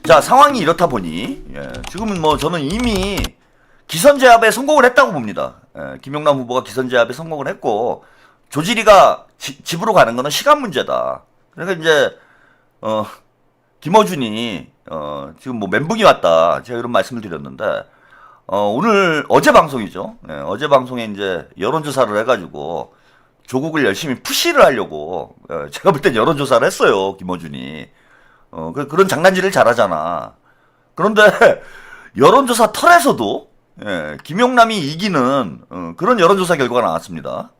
자, 상황이 이렇다 보니 지금은 뭐 저는 이미 기선제압에 성공을 했다고 봅니다. 김용남 후보가 기선제압에 성공을 했고 조지리가 집으로 가는 거는 시간 문제다. 그러니까 이제 김어준이 지금 뭐 멘붕이 왔다. 제가 이런 말씀을 드렸는데 어제 방송이죠. 어제 방송에 이제 여론조사를 해가지고 조국을 열심히 푸시를 하려고 제가 볼 땐 여론조사를 했어요. 김어준이. 그런 장난질을 잘하잖아. 그런데 여론조사 털에서도 김용남이 이기는 그런 여론조사 결과가 나왔습니다.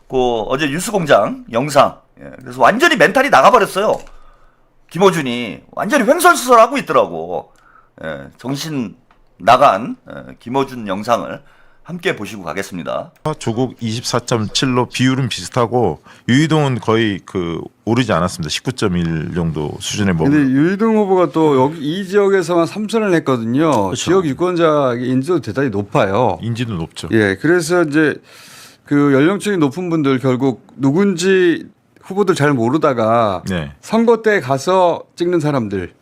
어제 뉴스공장 영상. 그래서 완전히 멘탈이 나가버렸어요. 김어준이 완전히 횡설수설하고 있더라고. 정신 나간 김어준 영상을 함께 보시고 가겠습니다. 조국 24.7로 비율은 비슷하고 유이동은 거의 오르지 않았습니다. 19.1 정도 수준에 머물. 근데 유이동 후보가 또 여기 이 지역에서만 3선을 했거든요. 그렇죠. 지역 유권자의 인지도 대단히 높아요. 인지도 높죠. 예, 그래서 이제 그 연령층이 높은 분들 결국 누군지 후보들 잘 모르다가 네. 선거 때 가서 찍는 사람들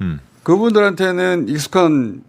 그분들한테는 익숙한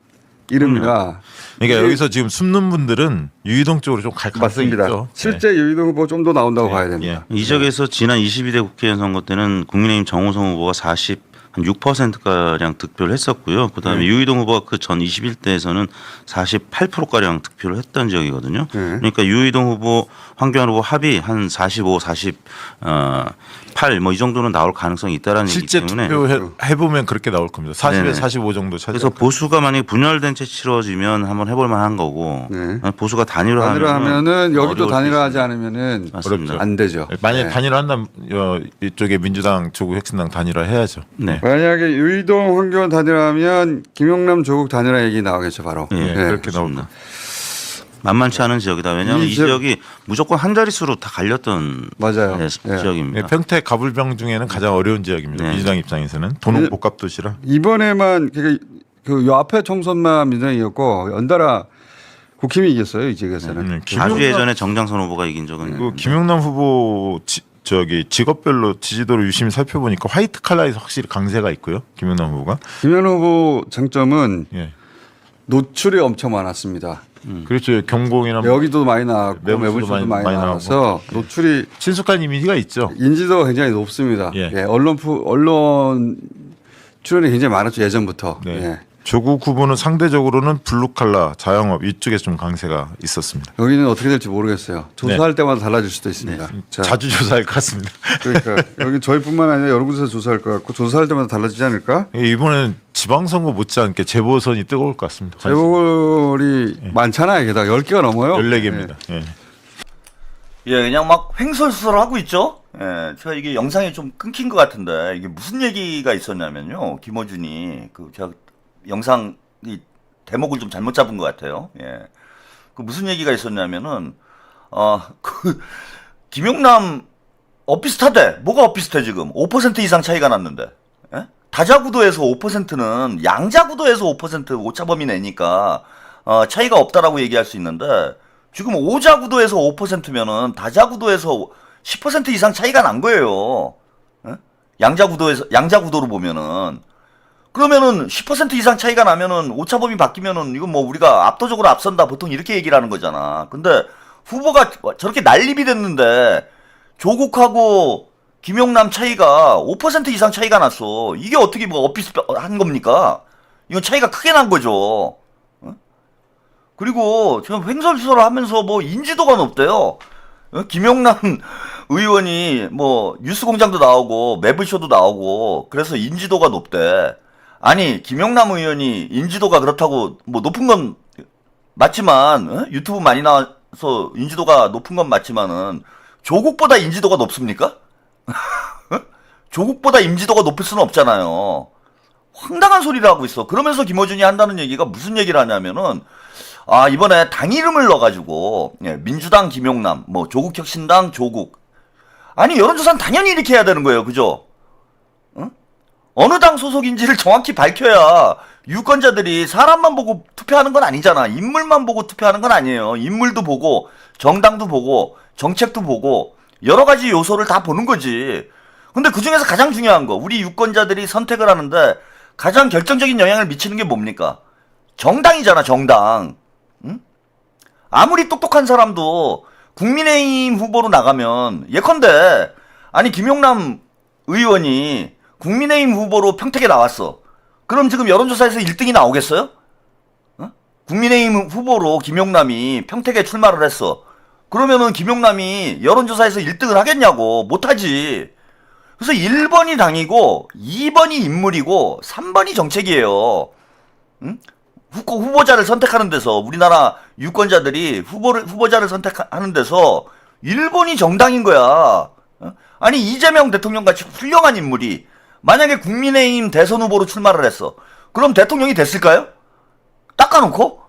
이름이라. 그러니까 여기서 지금 숨는 분들은 유이동 쪽으로 좀 갈 가능성이 맞습니다. 있죠. 실제 유이동 후보 좀 더 나온다고 봐야 됩니다. 이 지역에서 지난 22대 국회의원 선거 때는 국민의힘 정호성 후보가 6%가량 득표를 했었고요. 그다음에 유이동 후보가 그 전 21대에서는 48%가량 득표를 했던 지역이거든요. 그러니까 유이동 후보, 황교안 후보 합이 한 45, 48 뭐 이 정도는 나올 가능성이 있다라는 얘기 실제 때문에 투표해보면 그렇게 나올 겁니다. 40에 네네. 45 정도 차지. 그래서 보수가 만약에 분열된 채 치러지면 한번 해볼 만한 거고 보수가 단일화하면은 여기도 어려울 수 단일화하지 있습니다. 않으면 맞습니다. 안 되죠. 만약에 네. 단일화한다면 이쪽에 민주당, 조국혁신당 단일화 해야죠. 네. 만약에 유이동 황교안 단일화하면 김용남 조국 단일화 얘기 나오겠죠 바로. 예, 그렇게 나올 그렇습니다. 만만치 않은 지역이다. 왜냐하면 이 이 지역이 무조건 한 자릿수로 다 갈렸던 맞아요. 지역입니다. 평택 가불병 중에는 가장 어려운 지역입니다. 네. 민주당 입장에서는 돈은 복합 도시라. 이번에만 요 앞에 총선만 민주당이었고 연달아 국힘이 이겼어요 이 지역에서는. 아주 예전에 정장선 후보가 이긴 적은 그 김용남 후보 직업별로 지지도를 유심히 살펴보니까 화이트 칼라에서 확실히 강세가 있고요. 김용남 후보가. 김현 후보 장점은 예. 노출이 엄청 많았습니다. 그렇죠. 경공이나 여기도 많이 나왔고 매불쇼도 매불쇼도 많이 많이 나와서 노출이 친숙한 이미지가 있죠. 인지도가 굉장히 높습니다. 예. 예, 언론 출연이 굉장히 많았죠 예전부터. 네. 예. 조국 후보는 상대적으로는 블루칼라, 자영업 이쪽에 좀 강세가 있었습니다. 여기는 어떻게 될지 모르겠어요. 조사할 때마다 달라질 수도 있습니다. 자, 자주 조사할 것 같습니다. 그러니까 여기 저희뿐만 아니라 여러 군데서 조사할 것 같고 조사할 때마다 달라지지 않을까? 이번에는 지방선거 못지않게 재보선이 뜨거울 것 같습니다. 재보궐이 많잖아요. 게다가 10개가 넘어요. 14개입니다. 예. 그냥 막 횡설수설하고 있죠. 제가 이게 영상이 좀 끊긴 것 같은데 이게 무슨 얘기가 있었냐면요. 김어준이 제가 영상 이 대목을 좀 잘못 잡은 것 같아요. 무슨 얘기가 있었냐면은 김용남 엇비슷하대. 뭐가 엇비슷해 지금? 5% 이상 차이가 났는데. 다자구도에서 5%는 양자구도에서 5% 오차범위 내니까 차이가 없다라고 얘기할 수 있는데 지금 오자구도에서 5%면은 다자구도에서 10% 이상 차이가 난 거예요. 양자구도로 보면은. 그러면은 10% 이상 차이가 나면은 오차범위 바뀌면은 이건 뭐 우리가 압도적으로 앞선다 보통 이렇게 얘기를 하는 거잖아. 근데 후보가 저렇게 난립이 됐는데 조국하고 김용남 차이가 5% 이상 차이가 났어. 이게 어떻게 뭐 엇비슷한 겁니까? 이건 차이가 크게 난 거죠. 그리고 지금 횡설수설을 하면서 뭐 인지도가 높대요. 김용남 의원이 뭐 뉴스공장도 나오고 매블쇼도 나오고 그래서 인지도가 높대. 아니 김용남 의원이 인지도가 그렇다고 뭐 높은 건 맞지만 유튜브 많이 나와서 인지도가 높은 건 맞지만은 조국보다 인지도가 높습니까? 조국보다 인지도가 높을 수는 없잖아요. 황당한 소리를 하고 있어. 그러면서 김어준이 한다는 얘기가 무슨 얘기를 하냐면은 이번에 당 이름을 넣어가지고 민주당 김용남 뭐 조국혁신당 조국. 아니 여론조사는 당연히 이렇게 해야 되는 거예요. 그죠? 어느 당 소속인지를 정확히 밝혀야 유권자들이 사람만 보고 투표하는 건 아니잖아. 인물만 보고 투표하는 건 아니에요. 인물도 보고 정당도 보고 정책도 보고 여러 가지 요소를 다 보는 거지. 근데 그중에서 가장 중요한 거 우리 유권자들이 선택을 하는데 가장 결정적인 영향을 미치는 게 뭡니까? 정당이잖아, 정당. 응? 아무리 똑똑한 사람도 국민의힘 후보로 나가면 예컨대 아니 김용남 의원이 국민의힘 후보로 평택에 나왔어. 그럼 지금 여론조사에서 1등이 나오겠어요? 어? 국민의힘 후보로 김용남이 평택에 출마를 했어. 그러면은 김용남이 여론조사에서 1등을 하겠냐고. 못하지. 그래서 1번이 당이고 2번이 인물이고 3번이 정책이에요. 응? 후보자를 선택하는 데서 우리나라 유권자들이 후보자를 선택하는 데서 1번이 정당인 거야. 어? 아니 이재명 대통령 같이 훌륭한 인물이 만약에 국민의힘 대선 후보로 출마를 했어. 그럼 대통령이 됐을까요? 닦아놓고?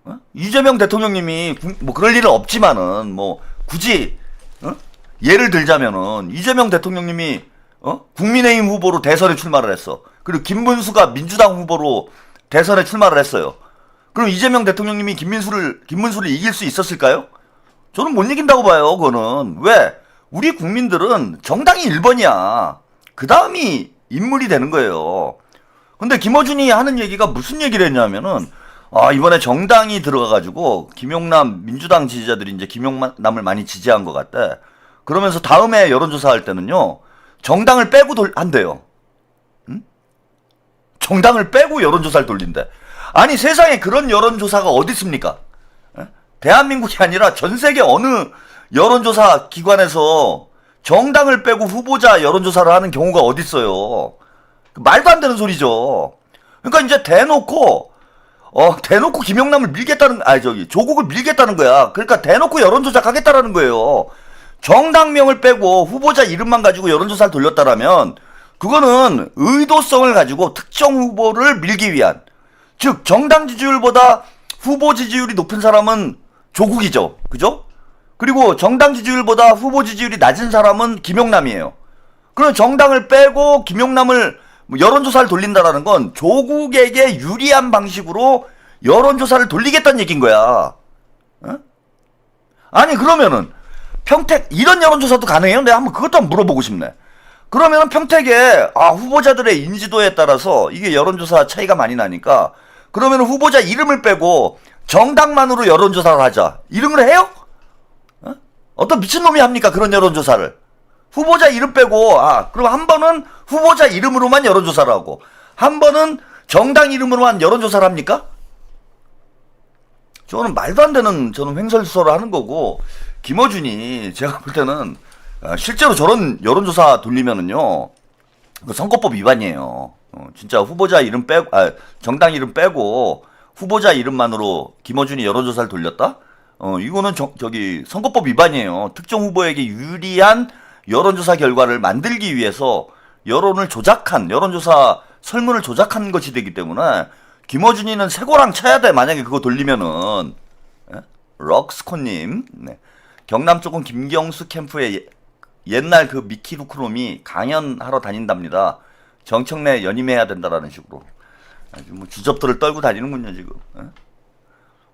어? 이재명 대통령님이 뭐 그럴 일은 없지만은 뭐 굳이 어? 예를 들자면은 이재명 대통령님이 국민의힘 후보로 대선에 출마를 했어. 그리고 김문수가 민주당 후보로 대선에 출마를 했어요. 그럼 이재명 대통령님이 김문수를 이길 수 있었을까요? 저는 못 이긴다고 봐요. 그거는 왜? 우리 국민들은 정당이 1번이야. 그 다음이 인물이 되는 거예요. 근데 김어준이 하는 얘기가 무슨 얘기를 했냐면은 이번에 정당이 들어가가지고 김용남 민주당 지지자들이 이제 김용남을 많이 지지한 것 같대. 그러면서 다음에 여론조사 할 때는요 정당을 빼고 한대요. 응? 정당을 빼고 여론조사를 돌린대. 아니 세상에 그런 여론조사가 어디 있습니까? 대한민국이 아니라 전 세계 어느 여론조사 기관에서 정당을 빼고 후보자 여론조사를 하는 경우가 어디 있어요? 말도 안 되는 소리죠. 그러니까 이제 대놓고 김용남을 밀겠다는 조국을 밀겠다는 거야. 그러니까 대놓고 여론조사 하겠다라는 거예요. 정당명을 빼고 후보자 이름만 가지고 여론조사를 돌렸다라면 그거는 의도성을 가지고 특정 후보를 밀기 위한, 즉 정당 지지율보다 후보 지지율이 높은 사람은 조국이죠. 그죠? 그리고 정당 지지율보다 후보 지지율이 낮은 사람은 김용남이에요. 그럼 정당을 빼고 김용남을 여론조사를 돌린다라는 건 조국에게 유리한 방식으로 여론조사를 돌리겠다는 얘기인 거야. 어? 아니 그러면은 평택 이런 여론조사도 가능해요? 내가 한번 그것도 한번 물어보고 싶네. 그러면은 평택에 후보자들의 인지도에 따라서 이게 여론조사 차이가 많이 나니까 그러면 후보자 이름을 빼고 정당만으로 여론조사를 하자. 이런 걸 해요? 어떤 미친놈이 합니까? 그런 여론조사를. 후보자 이름 빼고 그럼 한 번은 후보자 이름으로만 여론조사를 하고 한 번은 정당 이름으로만 여론조사를 합니까? 저는 말도 안 되는 횡설수설을 하는 거고 김어준이 제가 볼 때는 실제로 저런 여론조사 돌리면은요 그 선거법 위반이에요. 진짜 후보자 이름 빼고 정당 이름 빼고 후보자 이름만으로 김어준이 여론조사를 돌렸다? 이거는 선거법 위반이에요. 특정 후보에게 유리한 여론조사 결과를 만들기 위해서 여론조사 설문을 조작한 것이 되기 때문에 김어준이는 쇠고랑 쳐야 돼. 만약에 그거 돌리면은. 럭스코님, 네. 경남 쪽은 김경수 캠프에 옛날 그 미키 루크롬이 강연하러 다닌답니다. 정청래 연임해야 된다라는 식으로 아주 뭐 주접들을 떨고 다니는군요 지금.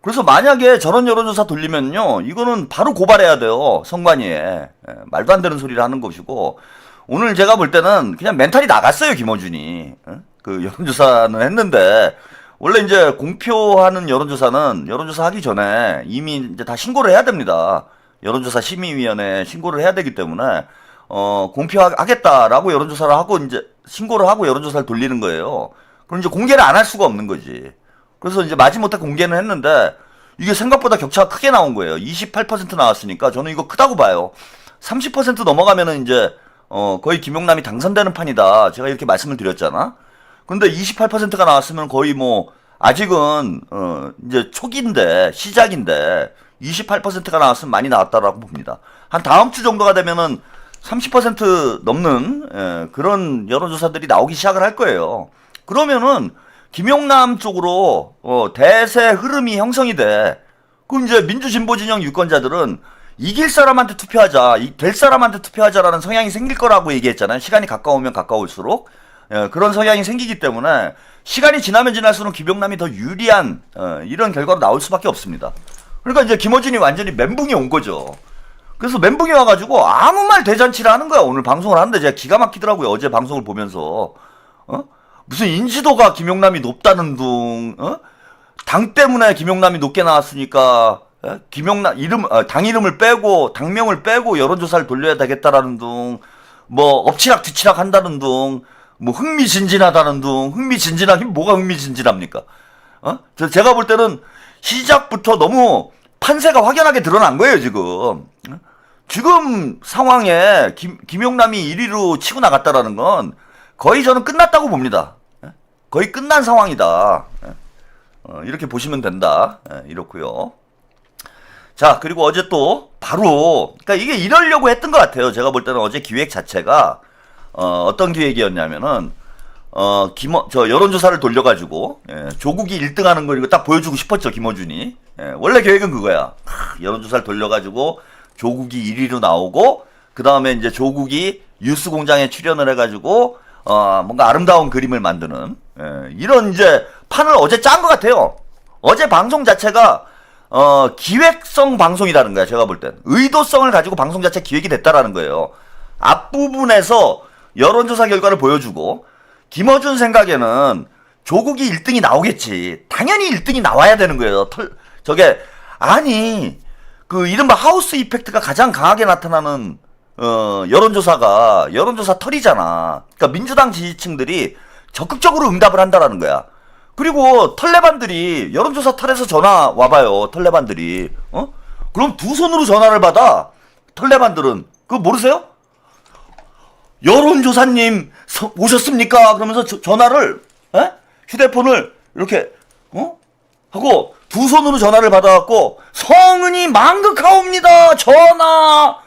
그래서 만약에 저런 여론조사 돌리면요 이거는 바로 고발해야 돼요 선관위에. 말도 안 되는 소리를 하는 것이고 오늘 제가 볼 때는 그냥 멘탈이 나갔어요 김어준이. 그 여론조사는 했는데 원래 이제 공표하는 여론조사는 여론조사 하기 전에 이미 이제 다 신고를 해야 됩니다. 여론조사 심의위원회에 신고를 해야 되기 때문에 공표하겠다라고 여론조사를 하고 이제 신고를 하고 여론조사를 돌리는 거예요. 그럼 이제 공개를 안 할 수가 없는 거지. 그래서 이제 마지못해 공개는 했는데 이게 생각보다 격차가 크게 나온 거예요. 28% 나왔으니까 저는 이거 크다고 봐요. 30% 넘어가면은 이제 거의 김용남이 당선되는 판이다. 제가 이렇게 말씀을 드렸잖아. 근데 28%가 나왔으면 거의 뭐 아직은 이제 초기인데 시작인데 28%가 나왔으면 많이 나왔다라고 봅니다. 한 다음 주 정도가 되면은 30% 넘는 그런 여론조사들이 나오기 시작을 할 거예요. 그러면은 김용남 쪽으로 대세 흐름이 형성이 돼. 그럼 이제 민주진보진영 유권자들은 이길 사람한테 투표하자, 될 사람한테 투표하자라는 성향이 생길 거라고 얘기했잖아요. 시간이 가까우면 가까울수록 그런 성향이 생기기 때문에 시간이 지나면 지날수록 김용남이 더 유리한 이런 결과로 나올 수밖에 없습니다. 그러니까 이제 김어준이 완전히 멘붕이 온 거죠. 그래서 멘붕이 와가지고 아무 말 대잔치를 하는 거야. 오늘 방송을 하는데 제가 기가 막히더라고요. 어제 방송을 보면서. 무슨 인지도가 김용남이 높다는 둥, 당 때문에 김용남이 높게 나왔으니까 김용남 당 이름을 빼고 당명을 빼고 여론조사를 돌려야 되겠다라는 둥, 뭐 엎치락 뒤치락 한다는 둥, 뭐 흥미진진하다는 둥, 흥미진진하긴 뭐가 흥미진진합니까? 제가 볼 때는 시작부터 너무 판세가 확연하게 드러난 거예요 지금. 지금 상황에 김용남이 1위로 치고 나갔다라는 건 거의 저는 끝났다고 봅니다. 거의 끝난 상황이다. 이렇게 보시면 된다. 이렇고요. 자, 그리고 어제 또 바로 그러니까 이게 이러려고 했던 것 같아요. 제가 볼 때는 어제 기획 자체가 어떤 기획이었냐면은 저 여론조사를 돌려가지고 조국이 1등하는 걸 이거 딱 보여주고 싶었죠 김어준이. 원래 계획은 그거야. 여론조사를 돌려가지고 조국이 1위로 나오고 그 다음에 이제 조국이 뉴스공장에 출연을 해가지고 뭔가 아름다운 그림을 만드는 이런 이제 판을 어제 짠 것 같아요. 어제 방송 자체가 기획성 방송이라는 거야. 제가 볼 땐 의도성을 가지고 방송 자체 기획이 됐다라는 거예요. 앞부분에서 여론조사 결과를 보여주고 김어준 생각에는 조국이 1등이 나오겠지. 당연히 1등이 나와야 되는 거예요. 저게 아니 그 이른바 하우스 이펙트가 가장 강하게 나타나는 여론조사가 여론조사 털이잖아. 그러니까 민주당 지지층들이 적극적으로 응답을 한다라는 거야. 그리고 털레반들이 여론조사 털에서 전화 와봐요. 털레반들이 그럼 두 손으로 전화를 받아. 털레반들은 그거 모르세요? 여론조사님 오셨습니까? 그러면서 전화를 휴대폰을 이렇게 하고 두 손으로 전화를 받아갖고 성은이 망극하옵니다. 전화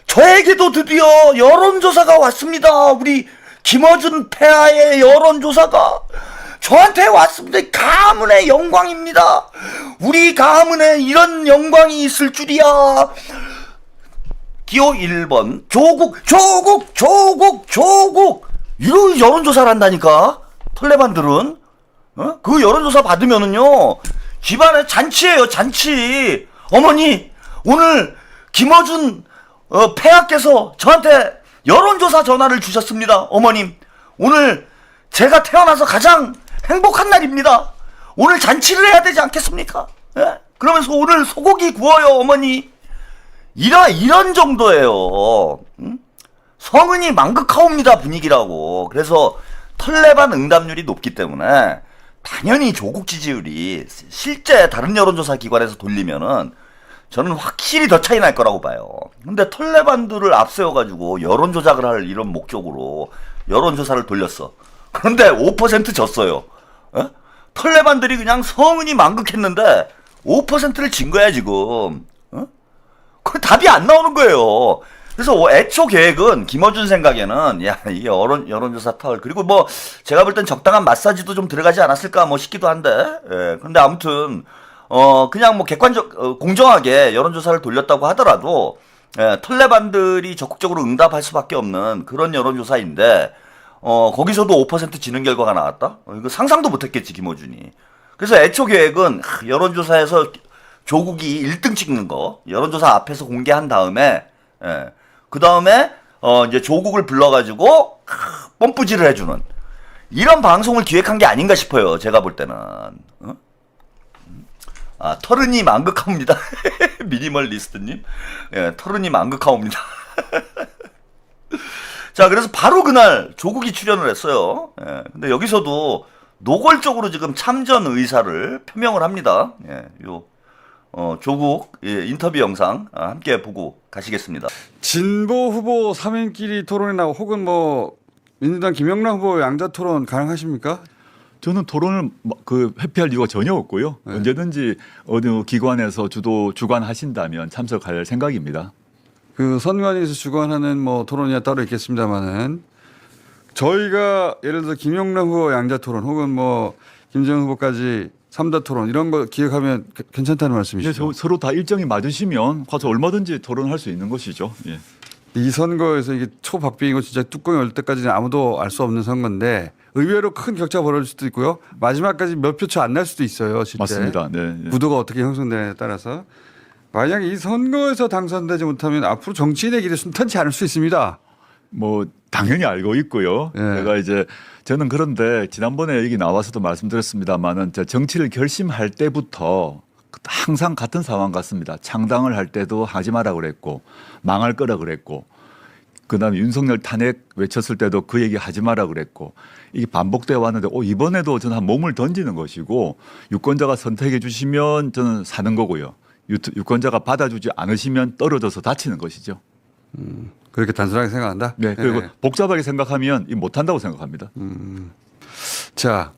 저에게도 드디어 여론조사가 왔습니다. 우리 김어준 폐하의 여론조사가 저한테 왔습니다. 가문의 영광입니다. 우리 가문에 이런 영광이 있을 줄이야. 기호 1번 조국 이런 여론조사를 한다니까 털레반들은. 그 여론조사 받으면은요 집안에 잔치예요. 잔치. 어머니 오늘 김어준 폐하께서 저한테 여론조사 전화를 주셨습니다. 어머님 오늘 제가 태어나서 가장 행복한 날입니다. 오늘 잔치를 해야 되지 않겠습니까? 그러면서 오늘 소고기 구워요 어머니. 이런 정도예요. 성은이 망극하옵니다 분위기라고. 그래서 털레반 응답률이 높기 때문에 당연히 조국 지지율이 실제 다른 여론조사 기관에서 돌리면은 저는 확실히 더 차이 날 거라고 봐요. 근데 털레반들을 앞세워가지고 여론 조작을 할 이런 목적으로 여론조사를 돌렸어. 그런데 5% 졌어요. 털레반들이 그냥 성은이 망극했는데 5%를 진 거야 지금. 그 답이 안 나오는 거예요. 그래서 애초 계획은 김어준 생각에는 야 이 여론조사 털 그리고 뭐 제가 볼 땐 적당한 마사지도 좀 들어가지 않았을까 뭐 싶기도 한데. 근데 아무튼 그냥 뭐 공정하게 여론조사를 돌렸다고 하더라도 털레반들이 적극적으로 응답할 수밖에 없는 그런 여론조사인데 거기서도 5% 지는 결과가 나왔다? 이거 상상도 못했겠지 김어준이. 그래서 애초 계획은 여론조사에서 조국이 1등 찍는 거 여론조사 앞에서 공개한 다음에 그 다음에 이제 조국을 불러가지고 뽐뿌질을 해주는 이런 방송을 기획한 게 아닌가 싶어요. 제가 볼 때는. 털은이 망극하옵니다. 미니멀리스트님. 털은이 망극하옵니다. 자, 그래서 바로 그날 조국이 출연을 했어요. 근데 여기서도 노골적으로 지금 참전 의사를 표명을 합니다. 조국 인터뷰 영상 함께 보고 가시겠습니다. 진보 후보 3인끼리 토론이나 혹은 뭐 민주당 김영남 후보 양자 토론 가능하십니까? 저는 토론을 회피할 이유가 전혀 없고요. 네. 언제든지 어느 기관에서 주관하신다면 참석할 생각입니다. 그 선관위에서 주관하는 뭐 토론이야 따로 있겠습니다만은 저희가 예를 들어 김영남 후보 양자 토론 혹은 뭐 김정은 후보까지 3자 토론 이런 거 기획하면 괜찮다는 말씀이시죠? 근데 서로 다 일정이 맞으시면 가서 얼마든지 토론할 수 있는 것이죠. 예. 이 선거에서 이게 초박빙이고 진짜 뚜껑이 열 때까지는 아무도 알 수 없는 선거인데 의외로 큰 격차가 벌어질 수도 있고요. 마지막까지 몇 표 차 안 날 수도 있어요. 실제. 맞습니다. 네, 네. 구도가 어떻게 형성되느냐에 따라서. 만약에 이 선거에서 당선되지 못하면 앞으로 정치인의 길이 순탄치 않을 수 있습니다. 뭐 당연히 알고 있고요. 예. 제가 이제 저는 그런데 지난번에 여기 나와서도 말씀드렸습니다만은 정치를 결심할 때부터 항상 같은 상황 같습니다. 창당을 할 때도 하지 마라 그랬고 망할 거라 그랬고 그다음에 윤석열 탄핵 외쳤을 때도 그 얘기 하지 마라 그랬고 이게 반복돼 왔는데 이번에도 저는 한 몸을 던지는 것이고 유권자가 선택해 주시면 저는 사는 거고요. 유권자가 받아주지 않으시면 떨어져서 다치는 것이죠. 그렇게 단순하게 생각한다? 네. 그리고 네. 복잡하게 생각하면 못한다고 생각합니다. 자,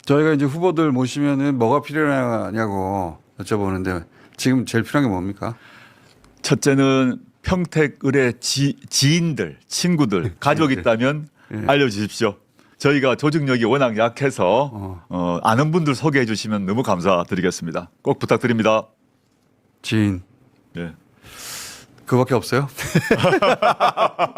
저희가 이제 후보들 모시면은 뭐가 필요하냐고 여쭤보는데 지금 제일 필요한 게 뭡니까? 첫째는 평택 의뢰 지인들, 친구들, 가족 있다면 알려주십시오. 저희가 조직력이 워낙 약해서 아는 분들 소개해 주시면 너무 감사드리겠습니다. 꼭 부탁드립니다. 지인. 네. 그밖에 없어요?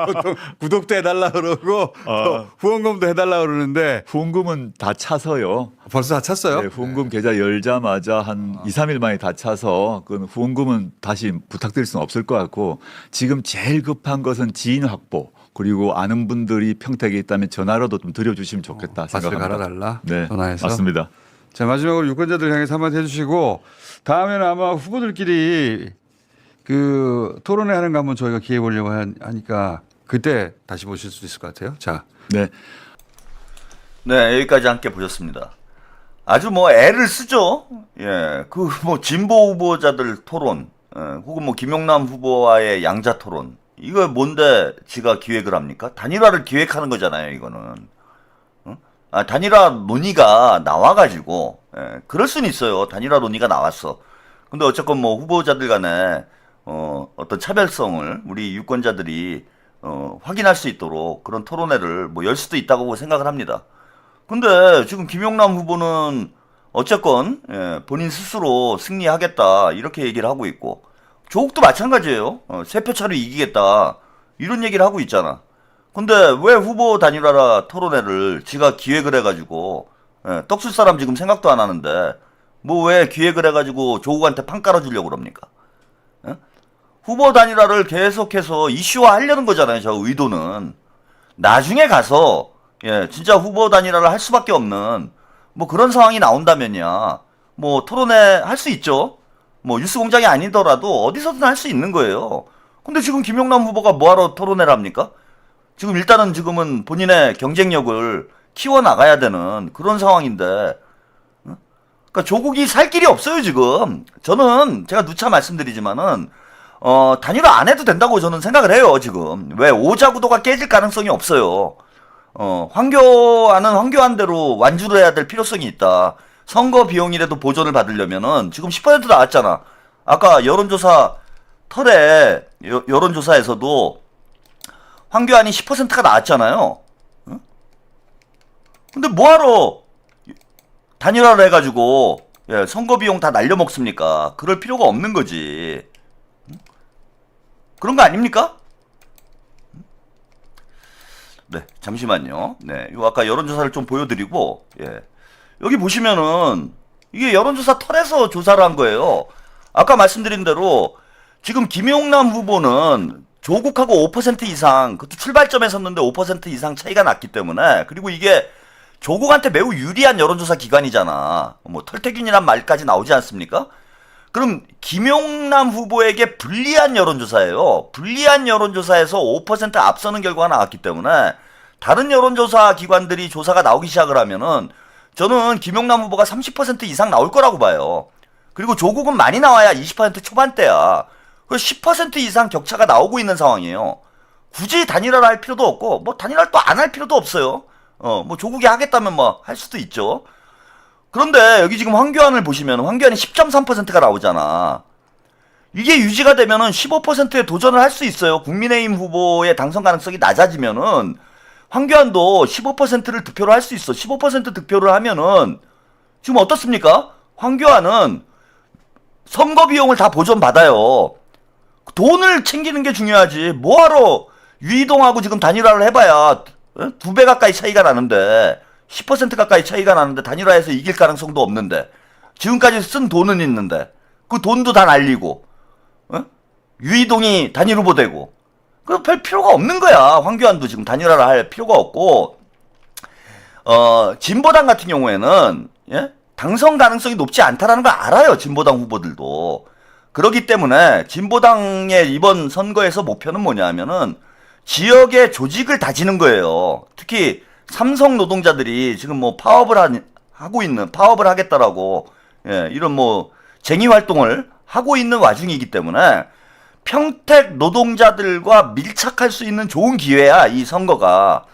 보통 구독도 해달라 그러고 또 후원금도 해달라 그러는데 후원금은 다 차서요. 벌써 다 찼어요? 네, 후원금 계좌 열자마자 한 2, 3일 만에 다 차서 그 후원금은 다시 부탁드릴 수는 없을 것 같고 지금 제일 급한 것은 지인 확보 그리고 아는 분들이 평택에 있다면 전화로도 좀 드려주시면 좋겠다 밭을 생각합니다. 갈아달라? 네, 전화해서? 맞습니다. 자, 마지막으로 유권자들 향해서 한마디 해주시고 다음에는 아마 후보들끼리 그 토론회 하는 거 한번 저희가 기회 보려고 하니까 그때 다시 보실 수 있을 것 같아요. 자, 네. 네, 여기까지 함께 보셨습니다. 아주 뭐 애를 쓰죠. 예, 그 뭐 진보 후보자들 토론, 혹은 뭐 김용남 후보와의 양자 토론. 이거 뭔데 지가 기획을 합니까? 단일화를 기획하는 거잖아요, 이거는. 단일화 논의가 나와가지고, 그럴 수는 있어요. 단일화 논의가 나왔어. 근데 어쨌건 뭐 후보자들 간에 어떤 차별성을 우리 유권자들이 확인할 수 있도록 그런 토론회를 뭐 열 수도 있다고 생각을 합니다. 근데 지금 김용남 후보는 어쨌건 본인 스스로 승리하겠다 이렇게 얘기를 하고 있고 조국도 마찬가지예요. 3표 차로 이기겠다 이런 얘기를 하고 있잖아. 근데 왜 후보 단일화 토론회를 지가 기획을 해가지고 떡술 사람 지금 생각도 안 하는데 뭐 왜 기획을 해가지고 조국한테 판 깔아주려고 그럽니까? 후보 단일화를 계속해서 이슈화 하려는 거잖아요. 저 의도는. 나중에 가서 진짜 후보 단일화를 할 수밖에 없는 뭐 그런 상황이 나온다면야 뭐 토론회 할 수 있죠. 뭐 뉴스공장이 아니더라도 어디서든 할 수 있는 거예요. 근데 지금 김용남 후보가 뭐하러 토론회를 합니까? 지금 일단은 지금은 본인의 경쟁력을 키워나가야 되는 그런 상황인데 그러니까 조국이 살 길이 없어요 지금. 저는 제가 누차 말씀드리지만은 단일화 안 해도 된다고 저는 생각을 해요 지금. 왜 오자 구도가 깨질 가능성이 없어요. 황교안은 황교안대로 완주를 해야 될 필요성이 있다. 선거 비용이라도 보존을 받으려면은 지금 10% 나왔잖아. 아까 여론조사 털에 여론조사에서도 황교안이 10%가 나왔잖아요. 근데 뭐하러 단일화를 해가지고 선거 비용 다 날려먹습니까? 그럴 필요가 없는 거지. 그런 거 아닙니까? 네, 잠시만요. 네, 요 아까 여론조사를 좀 보여드리고, 여기 보시면은 이게 여론조사 털에서 조사를 한 거예요. 아까 말씀드린 대로 지금 김용남 후보는 조국하고 5% 이상, 그것도 출발점에 섰는데 5% 이상 차이가 났기 때문에, 그리고 이게 조국한테 매우 유리한 여론조사 기관이잖아. 뭐 털태균이란 말까지 나오지 않습니까? 그럼 김용남 후보에게 불리한 여론조사예요. 불리한 여론조사에서 5% 앞서는 결과가 나왔기 때문에 다른 여론조사 기관들이 조사가 나오기 시작을 하면은 저는 김용남 후보가 30% 이상 나올 거라고 봐요. 그리고 조국은 많이 나와야 20% 초반대야. 그래서 10% 이상 격차가 나오고 있는 상황이에요. 굳이 단일화를 할 필요도 없고 뭐 단일화를 또 안 할 필요도 없어요. 뭐 조국이 하겠다면 뭐 할 수도 있죠. 그런데 여기 지금 황교안을 보시면 황교안이 10.3%가 나오잖아. 이게 유지가 되면은 15%에 도전을 할 수 있어요. 국민의힘 후보의 당선 가능성이 낮아지면은 황교안도 15%를 득표를 할 수 있어. 15% 득표를 하면은 지금 어떻습니까? 황교안은 선거 비용을 다 보전받아요. 돈을 챙기는 게 중요하지. 뭐하러 유이동하고 지금 단일화를 해봐야 2배 가까이 차이가 나는데 10% 가까이 차이가 나는데 단일화해서 이길 가능성도 없는데 지금까지 쓴 돈은 있는데 그 돈도 다 날리고 유이동이 단일 후보 되고 그 별 필요가 없는 거야. 황교안도 지금 단일화를 할 필요가 없고, 진보당 같은 경우에는, 예? 당선 가능성이 높지 않다라는 걸 알아요. 진보당 후보들도. 그렇기 때문에 진보당의 이번 선거에서 목표는 뭐냐면은 지역의 조직을 다지는 거예요. 특히 삼성 노동자들이 지금 뭐 파업을 파업을 하겠다라고, 예, 이런 뭐 쟁의 활동을 하고 있는 와중이기 때문에 평택 노동자들과 밀착할 수 있는 좋은 기회야, 이 선거가.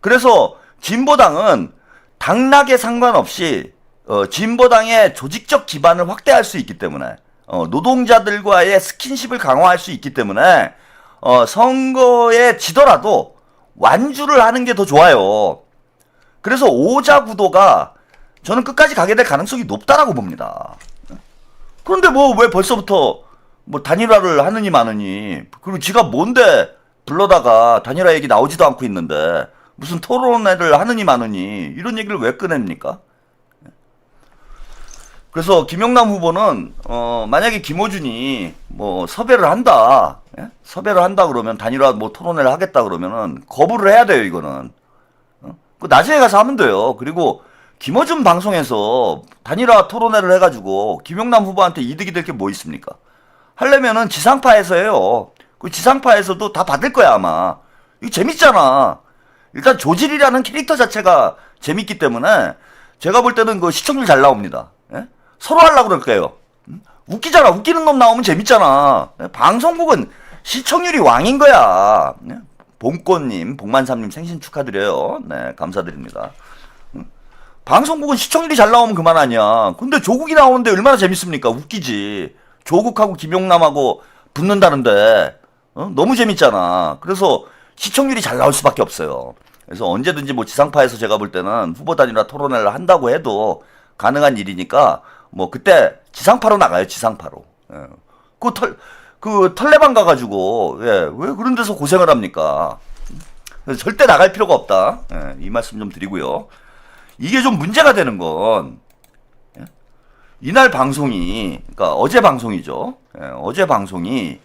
그래서 진보당은 당락에 상관없이 진보당의 조직적 기반을 확대할 수 있기 때문에 노동자들과의 스킨십을 강화할 수 있기 때문에 선거에 지더라도 완주를 하는 게 더 좋아요. 그래서 오자 구도가 저는 끝까지 가게 될 가능성이 높다라고 봅니다. 그런데 뭐 왜 벌써부터 뭐 단일화를 하느니 마느니, 그리고 지가 뭔데 불러다가 단일화 얘기 나오지도 않고 있는데 무슨 토론회를 하느니 마느니 이런 얘기를 왜 꺼냅니까? 그래서 김영남 후보는 만약에 김어준이 뭐 섭외를 한다, 예? 섭외를 한다 그러면 단일화 뭐 토론회를 하겠다 그러면은 거부를 해야 돼요. 이거는 그 나중에 가서 하면 돼요. 그리고 김어준 방송에서 단일화 토론회를 해가지고 김영남 후보한테 이득이 될 게 뭐 있습니까? 하려면은 지상파에서 해요. 그 지상파에서도 다 받을 거야 아마. 이거 재밌잖아. 일단 조질이라는 캐릭터 자체가 재밌기 때문에 제가 볼 때는 그 시청률 잘 나옵니다. 예? 서로 하려고 그럴 거예요. 웃기잖아. 웃기는 놈 나오면 재밌잖아. 예? 방송국은 시청률이 왕인 거야. 예? 봄꽃님, 복만삼님 생신 축하드려요. 네, 감사드립니다. 방송국은 시청률이 잘 나오면 그만 아니야. 근데 조국이 나오는데 얼마나 재밌습니까? 웃기지. 조국하고 김용남하고 붙는다는데 너무 재밌잖아. 그래서 시청률이 잘 나올 수밖에 없어요. 그래서 언제든지 뭐 지상파에서 제가 볼 때는 후보 단일화 토론회를 한다고 해도 가능한 일이니까 뭐 그때 지상파로 나가요. 지상파로. 예. 그 털레방 가가지고 예, 왜 그런 데서 고생을 합니까? 그래서 절대 나갈 필요가 없다. 예, 이 말씀 좀 드리고요. 이게 좀 문제가 되는 건 예? 이날 방송이, 그러니까 어제 방송이죠. 예, 어제 방송이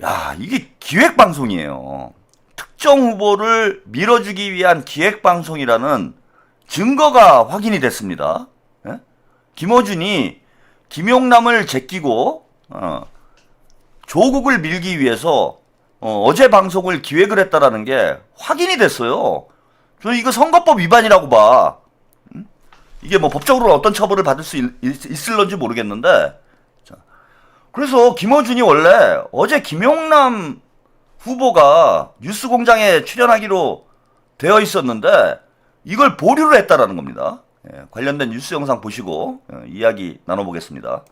야, 이게 기획 방송이에요. 특정 후보를 밀어주기 위한 기획 방송이라는 증거가 확인이 됐습니다. 예? 김어준이 김용남을 제끼고 조국을 밀기 위해서 어제 방송을 기획을 했다라는 게 확인이 됐어요. 저는 이거 선거법 위반이라고 봐. 이게 뭐 법적으로 어떤 처벌을 받을 수 있을런지 모르겠는데. 자, 그래서 김어준이 원래 어제 김용남 후보가 뉴스공장에 출연하기로 되어 있었는데 이걸 보류를 했다라는 겁니다. 예, 관련된 뉴스 영상 보시고 이야기 나눠보겠습니다.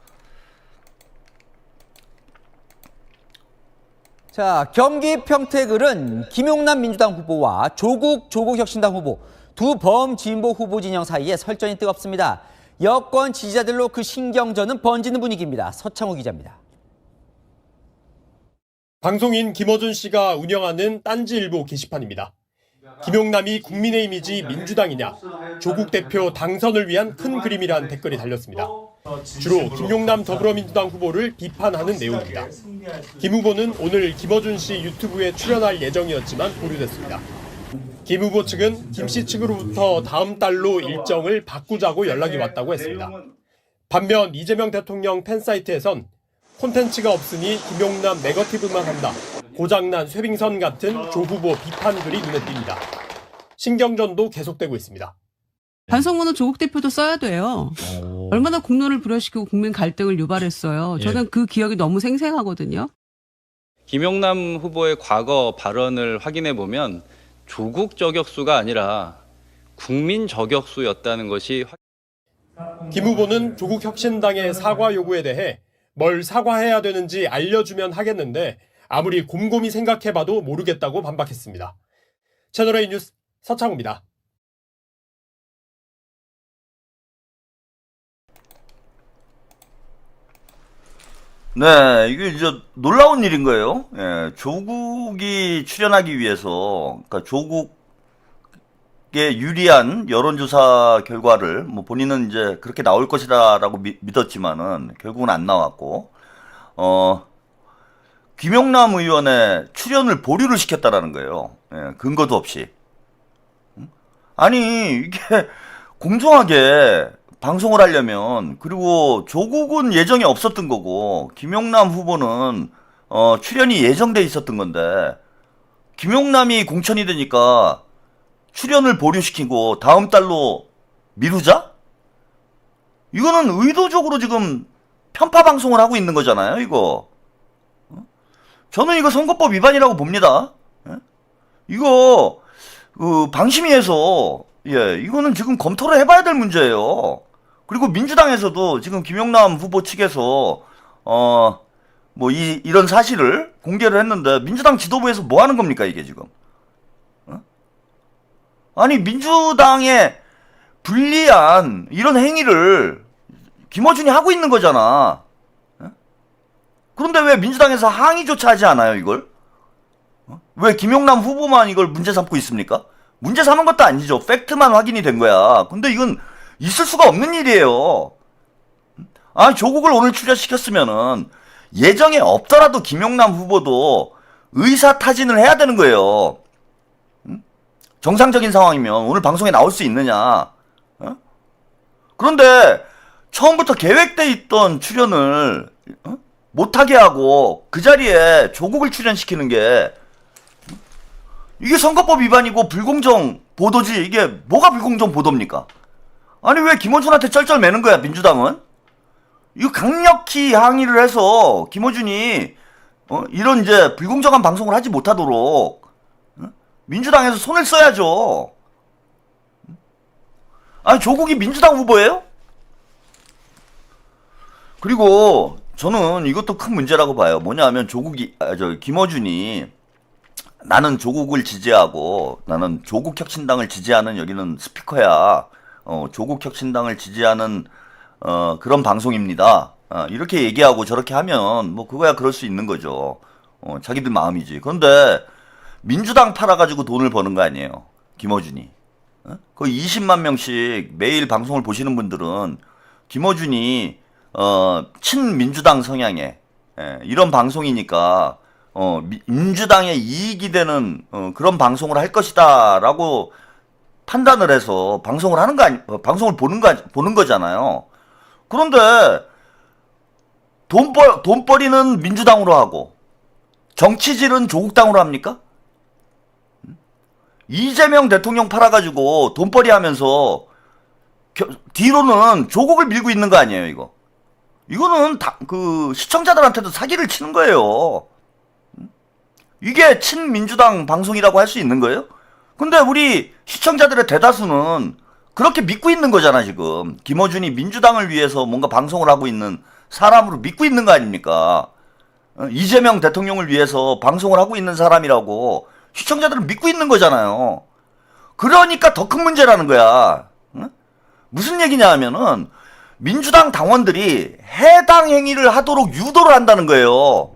자, 경기 평택을은 김용남 민주당 후보와 조국 혁신당 후보 두 범진보 후보 진영 사이에 설전이 뜨겁습니다. 여권 지지자들로 그 신경전은 번지는 분위기입니다. 서창호 기자입니다. 방송인 김어준 씨가 운영하는 딴지일보 게시판입니다. 김용남이 국민의힘이지 민주당이냐, 조국 대표 당선을 위한 큰 그림이란 댓글이 달렸습니다. 주로 김용남 더불어민주당 후보를 비판하는 내용입니다. 김 후보는 오늘 김어준 씨 유튜브에 출연할 예정이었지만 보류됐습니다. 김 후보 측은 김 씨 측으로부터 다음 달로 일정을 바꾸자고 연락이 왔다고 했습니다. 반면 이재명 대통령 팬사이트에선 콘텐츠가 없으니 김용남 네거티브만 한다, 고장난 쇠빙선 같은 조 후보 비판 글이 눈에 띕니다. 신경전도 계속되고 있습니다. 반성문은 조국 대표도 써야 돼요. 얼마나 공론을 불허시키고 국민 갈등을 유발했어요. 저는 그 기억이 너무 생생하거든요. 김용남 후보의 과거 발언을 확인해 보면 조국 저격수가 아니라 국민 저격수였다는 것이. 김 후보는 조국 혁신당의 사과 요구에 대해 뭘 사과해야 되는지 알려주면 하겠는데 아무리 곰곰이 생각해봐도 모르겠다고 반박했습니다. 채널A 뉴스 서창호입니다. 네, 이게 이제 놀라운 일인 거예요. 예, 조국이 출연하기 위해서, 그러니까 조국에 유리한 여론조사 결과를 뭐 본인은 이제 그렇게 나올 것이다라고 믿었지만은 결국은 안 나왔고, 김용남 의원의 출연을 보류를 시켰다라는 거예요. 예, 근거도 없이. 아니 이게 공정하게 방송을 하려면, 그리고 조국은 예정이 없었던 거고 김용남 후보는 출연이 예정돼 있었던 건데, 김용남이 공천이 되니까 출연을 보류시키고 다음 달로 미루자? 이거는 의도적으로 지금 편파 방송을 하고 있는 거잖아요, 이거. 저는 이거 선거법 위반이라고 봅니다. 이거 방심위에서 이거는 지금 검토를 해봐야 될 문제예요. 그리고 민주당에서도 지금 김용남 후보 측에서 이런 사실을 공개를 했는데, 민주당 지도부에서 뭐 하는 겁니까 이게 지금? 아니 민주당에 불리한 이런 행위를 김어준이 하고 있는 거잖아. 그런데 왜 민주당에서 항의조차 하지 않아요, 이걸? 왜 김용남 후보만 이걸 문제 삼고 있습니까? 문제 삼은 것도 아니죠. 팩트만 확인이 된 거야. 근데 이건 있을 수가 없는 일이에요. 조국을 오늘 출연시켰으면은 예정에 없더라도 김용남 후보도 의사타진을 해야 되는 거예요. 정상적인 상황이면 오늘 방송에 나올 수 있느냐? 그런데 처음부터 계획돼 있던 출연을 못하게 하고 그 자리에 조국을 출연시키는 게, 이게 선거법 위반이고 불공정 보도지. 이게 뭐가 불공정 보도입니까? 아니 왜 김어준한테 쩔쩔매는 거야 민주당은? 이거 강력히 항의를 해서 김어준이 이런 이제 불공정한 방송을 하지 못하도록 민주당에서 손을 써야죠. 아니 조국이 민주당 후보예요? 그리고 저는 이것도 큰 문제라고 봐요. 뭐냐면 김어준이 나는 조국을 지지하고 나는 조국혁신당을 지지하는 여기는 스피커야. 조국혁신당을 지지하는 그런 방송입니다. 이렇게 얘기하고 저렇게 하면 뭐 그거야 그럴 수 있는 거죠. 자기들 마음이지. 그런데 민주당 팔아가지고 돈을 버는 거 아니에요, 김어준이. 거의 20만 명씩 매일 방송을 보시는 분들은 김어준이 친민주당 성향의 이런 방송이니까 민주당의 이익이 되는 그런 방송을 할 것이다라고 판단을 해서 방송을 하는 거 방송을 보는 거잖아요. 그런데 돈벌이는 민주당으로 하고 정치질은 조국당으로 합니까? 이재명 대통령 팔아가지고 돈벌이 하면서 뒤로는 조국을 밀고 있는 거 아니에요, 이거? 이거는 시청자들한테도 사기를 치는 거예요. 이게 친민주당 방송이라고 할 수 있는 거예요? 근데 우리 시청자들의 대다수는 그렇게 믿고 있는 거잖아, 지금. 김어준이 민주당을 위해서 뭔가 방송을 하고 있는 사람으로 믿고 있는 거 아닙니까? 이재명 대통령을 위해서 방송을 하고 있는 사람이라고 시청자들은 믿고 있는 거잖아요. 그러니까 더 큰 문제라는 거야. 무슨 얘기냐 하면은 민주당 당원들이 해당 행위를 하도록 유도를 한다는 거예요.